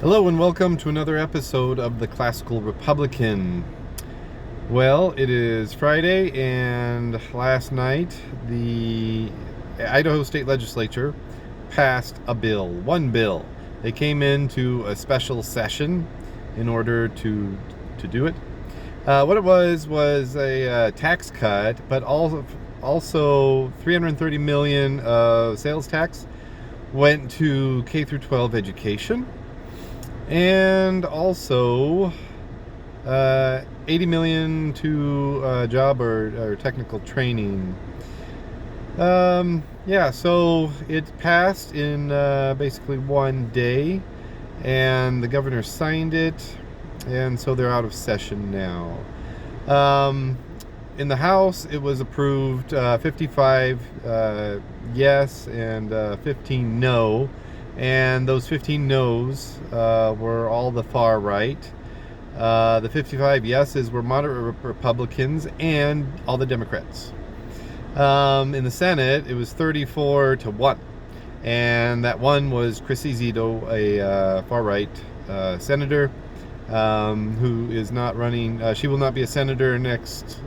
Hello and welcome to another episode of the Classical Republican. Well, it is Friday, and last night the Idaho State Legislature passed one bill. They came into a special session in order to do it. What it was a tax cut, but also $330 million of sales tax went to K through 12 education. And also $80 million to job or technical training. So it passed in basically one day, and the governor signed it, and so they're out of session now. In the House, it was approved 55 yes and 15 no. And those 15 no's were all the far right. The 55 yeses were moderate Republicans and all the Democrats. In the Senate, it was 34-1. And that one was Chrissy Zito, a far right senator who is not running. She will not be a senator next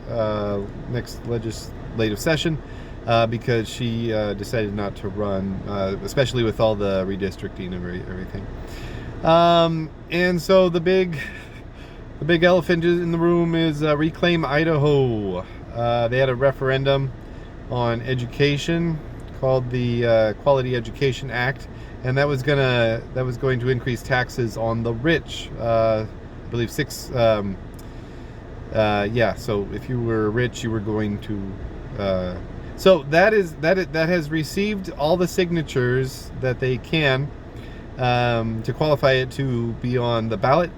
legislative session. Because she decided not to run, especially with all the redistricting and everything. And so the big elephant in the room is Reclaim Idaho. They had a referendum on education called the Quality Education Act, and that was going to increase taxes on the rich. I believe So if you were rich, you were going to. So that has received all the signatures that they can to qualify it to be on the ballot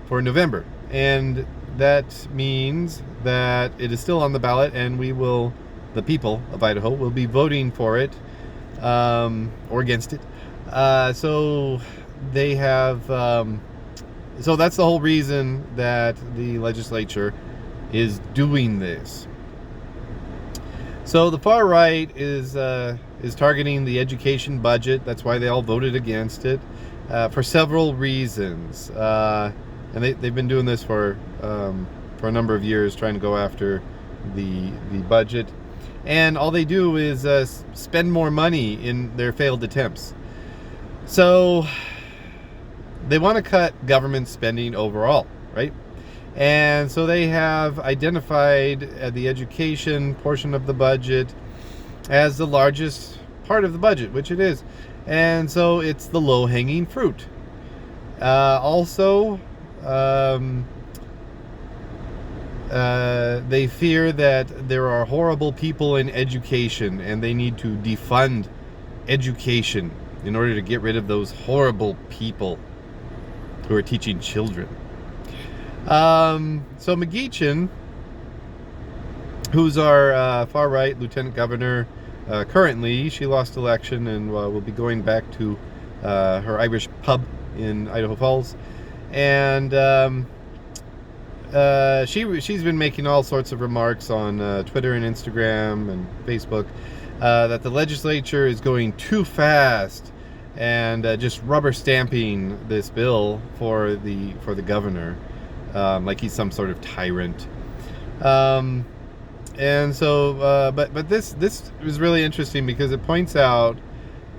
for November, and that means that it is still on the ballot, and the people of Idaho will be voting for it or against it. So they have. So that's the whole reason that the legislature is doing this. So the far right is targeting the education budget. That's why they all voted against it for several reasons. And they've been doing this for a number of years, trying to go after the budget. And all they do is spend more money in their failed attempts. So they want to cut government spending overall, right? And so they have identified the education portion of the budget as the largest part of the budget, which it is. And so it's the low-hanging fruit. They fear that there are horrible people in education, and they need to defund education in order to get rid of those horrible people who are teaching children. So McGeachin, who's our far right lieutenant governor, currently she lost election and will be going back to her Irish pub in Idaho Falls, and she's been making all sorts of remarks on Twitter and Instagram and Facebook that the legislature is going too fast and just rubber stamping this bill for the governor. Like he's some sort of tyrant, and so. But this is really interesting because it points out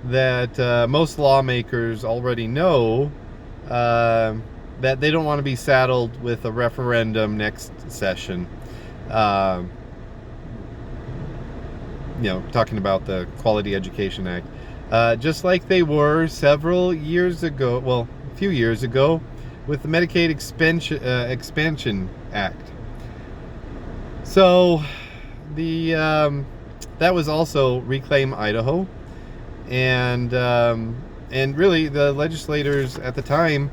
that most lawmakers already know that they don't want to be saddled with a referendum next session. Talking about the Quality Education Act, just like they were several years ago. Well, a few years ago, with the Medicaid Expansion Act. So that was also Reclaim Idaho, and really the legislators at the time,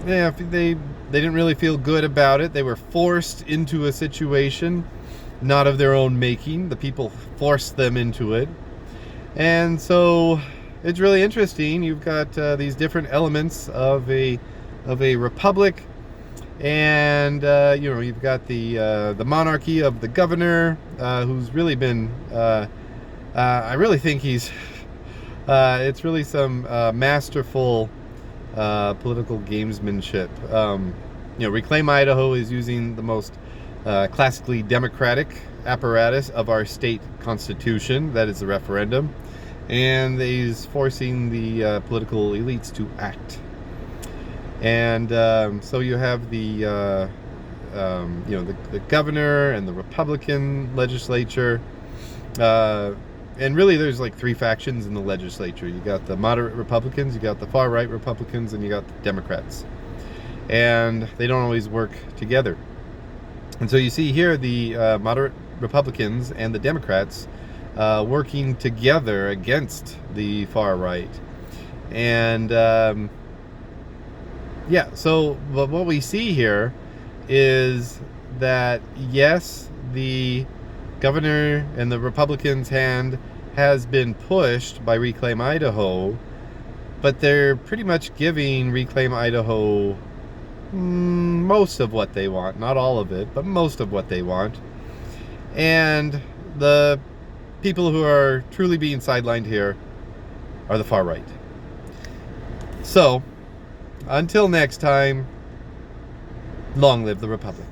they didn't really feel good about it. They were forced into a situation not of their own making. The people forced them into it, and so it's really interesting. You've got these different elements of a republic, and you've got the monarchy of the governor, who's really been. I really think it's really some masterful political gamesmanship. Reclaim Idaho is using the most classically democratic apparatus of our state constitution, that is the referendum, and is forcing the political elites to act. And so you have the governor and the Republican legislature, and really there's like three factions in the legislature. You got the moderate Republicans, you got the far right Republicans, and you got the Democrats, and they don't always work together. And so you see here the moderate Republicans and the Democrats working together against the far right. And so what we see here is that, yes, the governor and the Republicans' hand has been pushed by Reclaim Idaho, but they're pretty much giving Reclaim Idaho most of what they want. Not all of it, but most of what they want. And the people who are truly being sidelined here are the far right. So, until next time, long live the Republic.